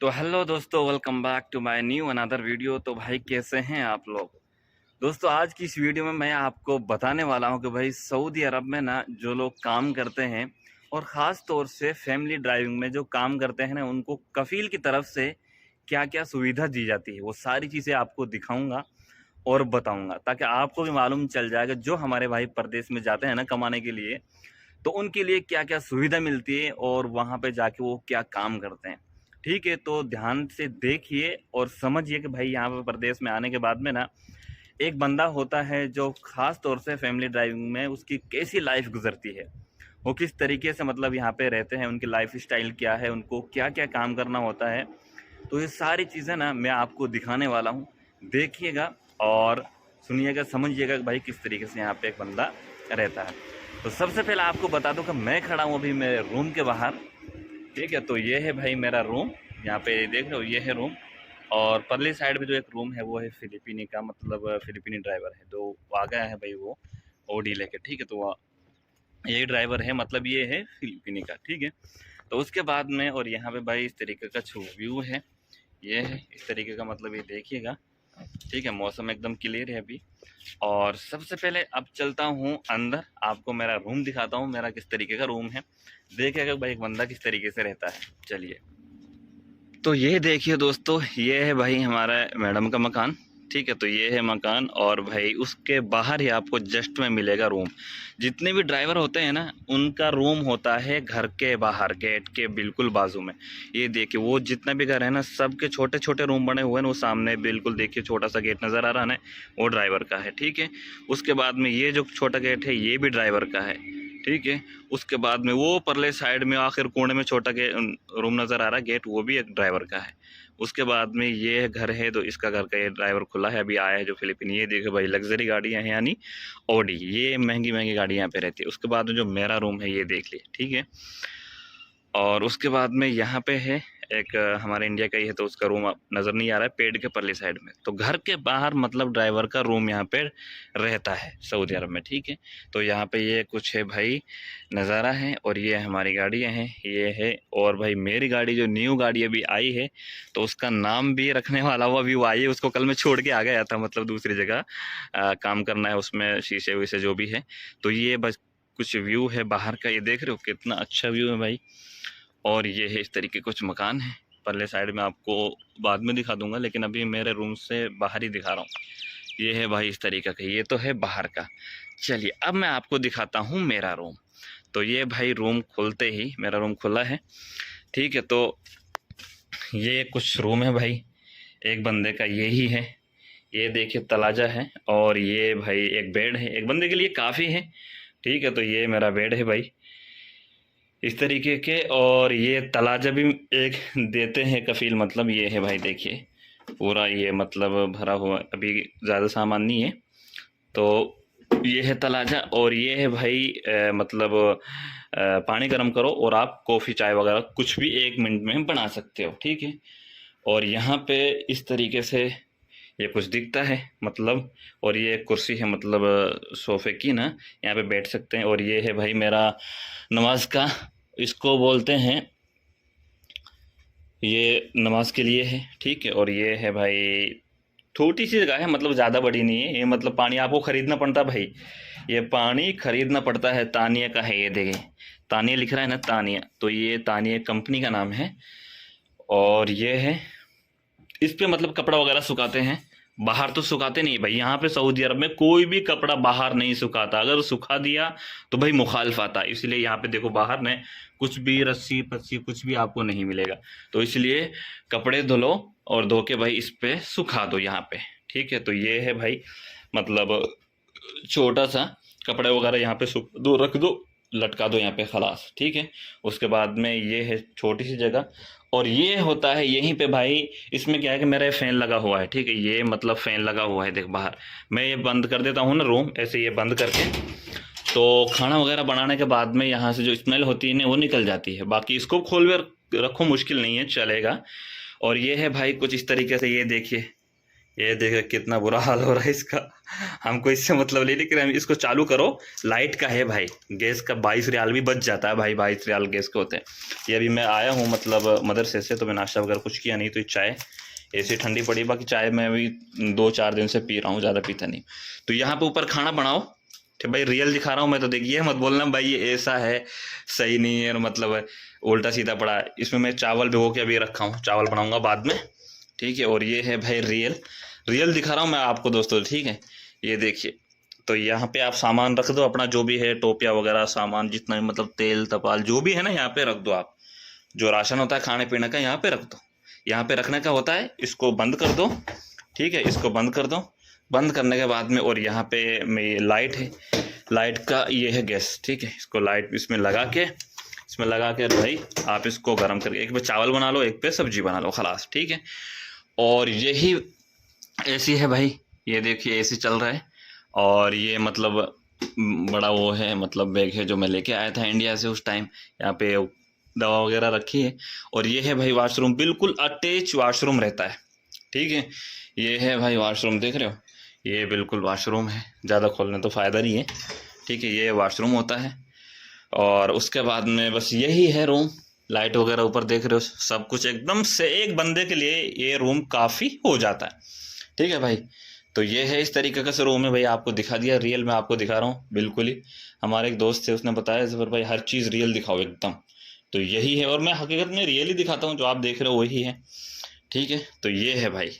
तो हेलो दोस्तों, welcome back to my new another video. तो भाई कैसे हैं आप लोग। दोस्तों आज की इस वीडियो में मैं आपको बताने वाला हूं कि भाई सऊदी अरब में ना जो लोग काम करते हैं और ख़ास तौर से फैमिली ड्राइविंग में जो काम करते हैं ना, उनको कफ़ील की तरफ से क्या क्या सुविधा दी जाती है वो सारी चीज़ें आपको दिखाऊंगा और बताऊंगा, ताकि आपको भी मालूम चल जाएगा जो हमारे भाई परदेश में जाते हैं ना कमाने के लिए, तो उनके लिए क्या क्या सुविधा मिलती है और वहाँ पे जाके वो क्या काम करते हैं। ठीक है, तो ध्यान से देखिए और समझिए कि भाई यहाँ पे प्रदेश में आने के बाद में ना एक बंदा होता है जो खास तौर से फैमिली ड्राइविंग में उसकी कैसी लाइफ गुजरती है, वो किस तरीके से मतलब यहाँ पे रहते हैं, उनकी लाइफ स्टाइल क्या है, उनको क्या क्या काम करना होता है। तो ये सारी चीज़ें ना मैं आपको दिखाने वाला हूँ, देखिएगा और सुनिएगा, समझिएगा कि भाई किस तरीके से यहाँ पे एक बंदा रहता है। तो सबसे पहले आपको बता दूं कि मैं खड़ा हूँ अभी मेरे रूम के बाहर। ठीक है, तो ये है भाई मेरा रूम, यहाँ पे देख रहे हो ये है रूम। और परली साइड में जो एक रूम है वो है फिलिपिनी का, मतलब फिलिपिनी ड्राइवर है जो आ गया है भाई, वो ओडी लेके। ठीक है, तो ये ड्राइवर है, मतलब ये है फिलिपिनी का। ठीक है, तो उसके बाद में और यहाँ पे भाई इस तरीके का व्यू है, ये है इस तरीके का, मतलब ये देखिएगा। ठीक है, मौसम एकदम क्लियर है अभी। और सबसे पहले अब चलता हूँ अंदर, आपको मेरा रूम दिखाता हूँ, मेरा किस तरीके का रूम है। देखिएगा भाई एक बंदा किस तरीके से रहता है। चलिए, तो ये देखिए दोस्तों, ये है भाई हमारा मैडम का मकान। ठीक है, तो ये है मकान और भाई उसके बाहर ही आपको जस्ट में मिलेगा रूम। जितने भी ड्राइवर होते हैं ना, उनका रूम होता है घर के बाहर, गेट के बिल्कुल बाजू में। ये देखिए वो जितना भी घर है ना, सबके छोटे छोटे रूम बने हुए हैं। वो सामने बिल्कुल देखिए छोटा सा गेट नज़र आ रहा है ना, वो ड्राइवर का है। ठीक है, उसके बाद में ये जो छोटा गेट है ये भी ड्राइवर का है। ठीक है, उसके बाद में वो परले साइड में आखिर कोने में छोटा रूम नज़र आ रहा है, गेट वो भी एक ड्राइवर का है। उसके बाद में ये घर है, तो इसका घर का ये ड्राइवर खुला है, अभी आया है जो फिलिपिन। ये देखो भाई लग्जरी गाड़ियाँ हैं, यानी ऑडी, ये महंगी महंगी गाड़ियाँ यहाँ पे रहती है। उसके बाद में जो मेरा रूम है ये देख लिए। ठीक है, और उसके बाद में यहाँ पे है एक हमारे इंडिया का ही है, तो उसका रूम नज़र नहीं आ रहा है, पेड़ के परली साइड में। तो घर के बाहर मतलब ड्राइवर का रूम यहाँ पे रहता है सऊदी अरब में। ठीक है, तो यहाँ पे ये कुछ है भाई नज़ारा है, और ये हमारी गाड़ियाँ हैं, ये है। और भाई मेरी गाड़ी जो न्यू गाड़ी अभी आई है, तो उसका नाम भी रखने वाला हुआ, अभी वो आई है, उसको कल मैं छोड़ के आ गया था, मतलब दूसरी जगह काम करना है, उसमें शीशे वीशे जो भी है। तो ये बस कुछ व्यू है बाहर का, ये देख रहे हो कितना अच्छा व्यू है भाई। और ये है इस तरीके कुछ मकान है, परले साइड में आपको बाद में दिखा दूंगा, लेकिन अभी मेरे रूम से बाहर ही दिखा रहा हूँ। ये है भाई इस तरीके का, ये तो है बाहर का। चलिए अब मैं आपको दिखाता हूँ मेरा रूम। तो ये भाई रूम खुलते ही मेरा रूम खुला है। ठीक है, तो ये कुछ रूम है भाई, एक बंदे का यही है। ये देखिए तलाजा है, और ये भाई एक बेड है, एक बंदे के लिए काफ़ी है। ठीक है, तो ये मेरा बेड है भाई इस तरीके के। और ये तलाजा भी एक देते हैं कफील, मतलब ये है भाई देखिए पूरा, ये मतलब भरा हुआ, अभी ज़्यादा सामान नहीं है। तो ये है तलाजा, और ये है भाई मतलब पानी गर्म करो और आप कॉफ़ी चाय वगैरह कुछ भी 1 मिनट में बना सकते हो। ठीक है, और यहाँ पे इस तरीके से ये कुछ दिखता है मतलब। और ये कुर्सी है, मतलब सोफ़े की ना, यहाँ पे बैठ सकते हैं। और ये है भाई मेरा नमाज का, इसको बोलते हैं, ये नमाज के लिए है। ठीक है, और ये है भाई छोटी सी जगह है, मतलब ज़्यादा बड़ी नहीं है ये, मतलब पानी आपको ख़रीदना पड़ता है भाई, ये पानी ख़रीदना पड़ता है। तानिया का है, ये देखें तानिया लिख रहा है ना, तानिया, तो ये तानिया कंपनी का नाम है। और ये है, इस पे मतलब कपड़ा वगैरह सुखाते हैं, बाहर तो सुखाते नहीं भाई। यहाँ पे सऊदी अरब में कोई भी कपड़ा बाहर नहीं सुखाता, अगर सुखा दिया तो भाई मुखालफ आता है। इसलिए यहाँ पे देखो बाहर में कुछ भी रस्सी पस्सी कुछ भी आपको नहीं मिलेगा। तो इसलिए कपड़े धुलो और धो के भाई इस पे सुखा दो यहाँ पे। ठीक है, तो ये है भाई मतलब छोटा सा कपड़े वगैरह यहाँ पे सुख दो, रख दो, लटका दो यहाँ पे, खलास। ठीक है, उसके बाद में ये है छोटी सी जगह, और ये होता है यहीं पे भाई। इसमें क्या है कि मेरा फ़ैन लगा हुआ है। ठीक है, ये मतलब फ़ैन लगा हुआ है, देख बाहर। मैं ये बंद कर देता हूँ ना रूम, ऐसे ये बंद करके, तो खाना वगैरह बनाने के बाद में यहाँ से जो स्मेल होती है ना वो निकल जाती है। बाकी इसको खोल के रखो, मुश्किल नहीं है, चलेगा। और ये है भाई कुछ इस तरीके से, ये देखिए ये देखो कितना बुरा हाल हो रहा है इसका। हमको इससे मतलब नहीं, लेकिन हम इसको चालू करो। लाइट का है भाई, गैस का 22 रियाल भी बच जाता है भाई, 22 रियाल गैस के होते हैं। ये अभी मैं आया हूँ मतलब मदरसे से, तो मैं नाश्ता वगैरह कुछ किया नहीं, तो चाय ऐसी ठंडी पड़ी। बाकी चाय मैं अभी 2-4 दिन से पी रहा हूँ, ज़्यादा पीता नहीं। तो यहाँ पे ऊपर खाना बनाओ, ठीक भाई, रियल दिखा रहा हूँ मैं, तो देखिए मत बोलना भाई ये ऐसा है सही नहीं है, मतलब उल्टा सीधा पड़ा है। इसमें मैं चावल भिगो के अभी रखा हूँ, चावल बनाऊंगा बाद में, ठीक है। और ये है भाई रियल, रियल दिखा रहा हूँ मैं आपको दोस्तों, ठीक है। ये देखिए, तो यहाँ पे आप सामान रख दो अपना, जो भी है टोपिया वगैरह सामान, जितना भी मतलब तेल तपाल जो भी है ना, यहाँ पे रख दो आप। जो राशन होता है खाने पीने का, यहाँ पे रख दो। यहाँ पे रखने का होता है, इसको बंद कर दो, ठीक है, इसको बंद कर दो। बंद करने के बाद में, और यहाँ पे में लाइट है, लाइट का ये है गैस, ठीक है। इसको लाइट इसमें लगा के, इसमें लगा के भाई आप इसको गर्म करके, एक पे चावल बना लो, एक पे सब्जी बना लो, खलास, ठीक है। और यही एसी है भाई, ये देखिए एसी चल रहा है। और ये मतलब बड़ा वो है, मतलब बैग है जो मैं लेके आया था इंडिया से उस टाइम। यहाँ पे दवा वगैरह रखी है। और ये है भाई वॉशरूम, बिल्कुल अटैच वॉशरूम रहता है, ठीक है। ये है भाई वॉशरूम, देख रहे हो, ये बिल्कुल वॉशरूम है, ज़्यादा खोलने तो फ़ायदा नहीं है, ठीक है। ये वॉशरूम होता है। और उसके बाद में बस यही है रूम, लाइट वगैरह ऊपर देख रहे हो, सब कुछ एकदम से एक बंदे के लिए ये रूम काफ़ी हो जाता है, ठीक है भाई। तो ये है इस तरीके का रूम है भाई, आपको दिखा दिया, रियल में आपको दिखा रहा हूँ बिल्कुल ही। हमारे एक दोस्त थे, उसने बताया जफर भाई हर चीज़ रियल दिखाओ एकदम, तो यही है। और मैं हकीकत में रियल ही दिखाता हूँ, जो आप देख रहे हो वही है, ठीक है। तो ये है भाई,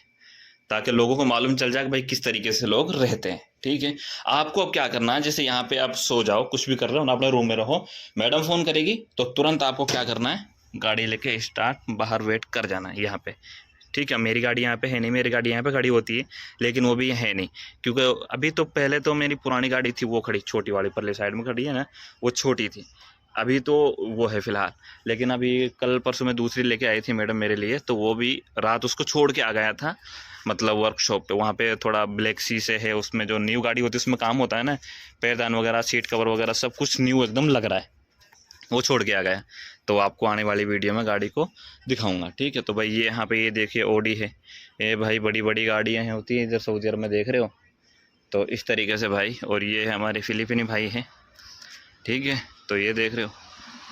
ताकि लोगों को मालूम चल जाए कि भाई किस तरीके से लोग रहते हैं, ठीक है। आपको अब क्या करना है, जैसे यहाँ पे आप सो जाओ, कुछ भी कर रहे हो ना, अपने रूम में रहो, मैडम फ़ोन करेगी तो तुरंत आपको क्या करना है, गाड़ी लेके स्टार्ट, बाहर वेट कर जाना है यहाँ पे, ठीक है। मेरी गाड़ी यहाँ पे है नहीं, मेरी गाड़ी यहाँ पे खड़ी होती है, लेकिन वो भी है नहीं, क्योंकि अभी तो पहले तो मेरी पुरानी गाड़ी थी वो खड़ी, छोटी वाली परले साइड में खड़ी है ना, वो छोटी थी, अभी तो वो है फ़िलहाल। लेकिन अभी कल परसों में दूसरी लेके आई थी मैडम मेरे लिए, तो वो भी रात उसको छोड़ के आ गया था, मतलब वर्कशॉप पे। वहाँ पे थोड़ा ब्लैक सी से है, उसमें जो न्यू गाड़ी होती है उसमें काम होता है ना, पैरदान वगैरह, सीट कवर वगैरह सब कुछ न्यू एकदम लग रहा है, वो छोड़ के आ गया। तो आपको आने वाली वीडियो में गाड़ी को दिखाऊंगा, ठीक है। तो भाई ये यहाँ पे ये देखिए ऑडी है, ये भाई बड़ी बड़ी गाड़ियाँ हैं होती हैं इधर सऊदी अरब में, देख रहे हो। तो इस तरीके से भाई, और ये हमारे फिलिपिनी भाई हैं, ठीक है। तो ये देख रहे हो,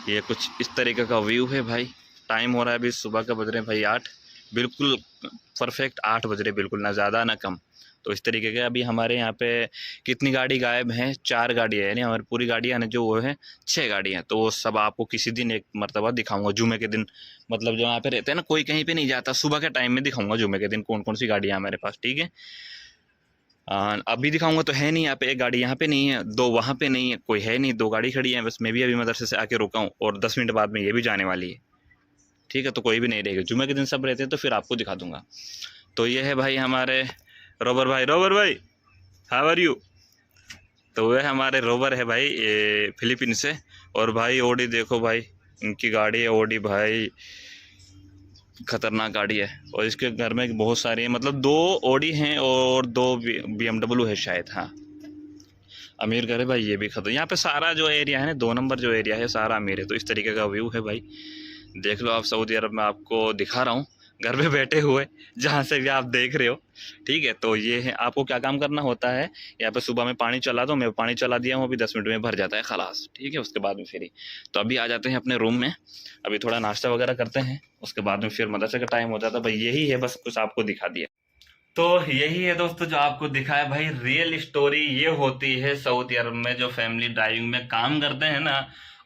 ये कुछ इस तरीके का व्यू है भाई। टाइम हो रहा है अभी सुबह का, बज रहे हैं भाई 8, बिल्कुल परफेक्ट 8 बज रहे, बिल्कुल ना ज़्यादा ना कम। तो इस तरीके के अभी हमारे यहाँ पे कितनी गाड़ी गायब हैं, 4 गाड़ियाँ है, यानी हमारी पूरी गाड़ियाँ ना जो वो है 6 गाड़ियाँ। तो वो सब आपको किसी दिन एक मरतबा दिखाऊंगा, जुमे के दिन, मतलब जो यहाँ पे रहते हैं ना, कोई कहीं पे नहीं जाता, सुबह के टाइम में दिखाऊंगा जुमे के दिन कौन कौन सी गाड़ियाँ हमारे पास, ठीक है। अभी दिखाऊंगा तो है नहीं यहाँ पे, एक गाड़ी यहाँ पे नहीं है, 2 वहाँ पे नहीं है, कोई है नहीं, 2 गाड़ी खड़ी है बस। मैं भी अभी मदरसे से आके रुका हूँ, और 10 मिनट बाद में ये भी जाने वाली है, ठीक है। तो कोई भी नहीं रहेगा, जुमे के दिन सब रहते हैं, तो फिर आपको दिखा दूंगा। तो ये है भाई हमारे रोबर भाई, रोबर भाई हाउ आर यू। तो वह हमारे रोबर है भाई, ये फिलीपीन से। और भाई ओडी देखो भाई, इनकी गाड़ी है ओडी भाई, खतरनाक गाड़ी है। और इसके घर में बहुत सारी है, मतलब 2 ओडी हैं और 2 BMW है शायद, हाँ। अमीर घर है भाई ये भी खतर। यहाँ पे सारा जो एरिया है ना, 2 नंबर जो एरिया है सारा अमीर है। तो इस तरीके का व्यू है भाई, देख लो आप। सऊदी अरब में आपको दिखा रहा हूँ घर पे बैठे हुए, जहाँ से भी आप देख रहे हो, ठीक है। तो ये है, आपको क्या काम करना होता है, यहाँ पे सुबह में पानी चला दो, मैं पानी चला दिया हूँ अभी, 10 मिनट में भर जाता है खलास, ठीक है। उसके बाद में फिर तो अभी आ जाते हैं अपने रूम में, अभी थोड़ा नाश्ता वगैरह करते हैं, उसके बाद में फिर मदरसे का टाइम हो जाता है भाई। यही है, बस कुछ आपको दिखा दिया। तो यही है दोस्तों जो आपको दिखाया भाई, रियल स्टोरी ये होती है सऊदी अरब में जो फैमिली ड्राइविंग में काम करते हैं ना,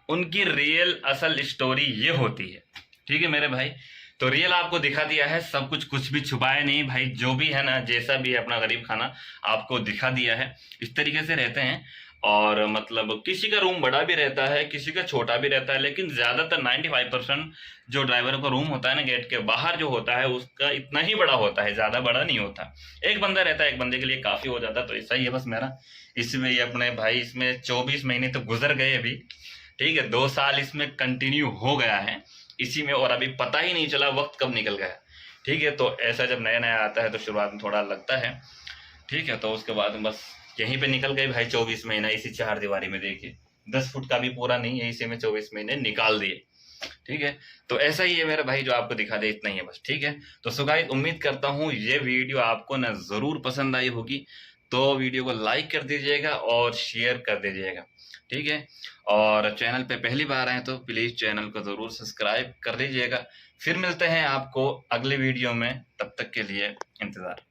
उनकी रियल असल स्टोरी ये होती है, ठीक है मेरे भाई। तो रियल आपको दिखा दिया है सब कुछ, कुछ भी छुपाया नहीं भाई, जो भी है ना, जैसा भी है अपना गरीब खाना आपको दिखा दिया है। इस तरीके से रहते हैं। और मतलब किसी का रूम बड़ा भी रहता है, किसी का छोटा भी रहता है, लेकिन ज़्यादातर 95% जो ड्राइवरों का रूम होता है ना, गेट के बाहर जो होता है उसका इतना ही बड़ा होता है, ज़्यादा बड़ा नहीं होता। एक बंदा रहता है, एक बंदे के लिए काफ़ी हो जाता है। तो ऐसा ही है बस मेरा, इसमें ये अपने भाई इसमें 24 महीने तो गुजर गए अभी, ठीक है। 2 साल इसमें कंटिन्यू हो गया है इसी में, और अभी पता ही नहीं चला वक्त कब निकल गया, ठीक है। तो ऐसा जब नया नया आता है तो शुरुआत में थोड़ा लगता है, ठीक है। तो उसके बाद में बस यहीं पे निकल गए भाई 24 महीना इसी 4 दीवारी में। देखिए 10 फुट का भी पूरा नहीं है, इसी में 24 महीने निकाल दिए, ठीक है। तो ऐसा ही है मेरा भाई, जो आपको दिखा दे इतना ही है बस। ठीक है। तो सो गाइस, उम्मीद करता हूँ ये वीडियो आपको ना जरूर पसंद आई होगी। तो वीडियो को लाइक कर दीजिएगा और शेयर कर दीजिएगा। ठीक है। और चैनल पे पहली बार आए तो प्लीज चैनल को जरूर सब्सक्राइब कर लीजिएगा। फिर मिलते हैं आपको अगले वीडियो में, तब तक के लिए इंतजार।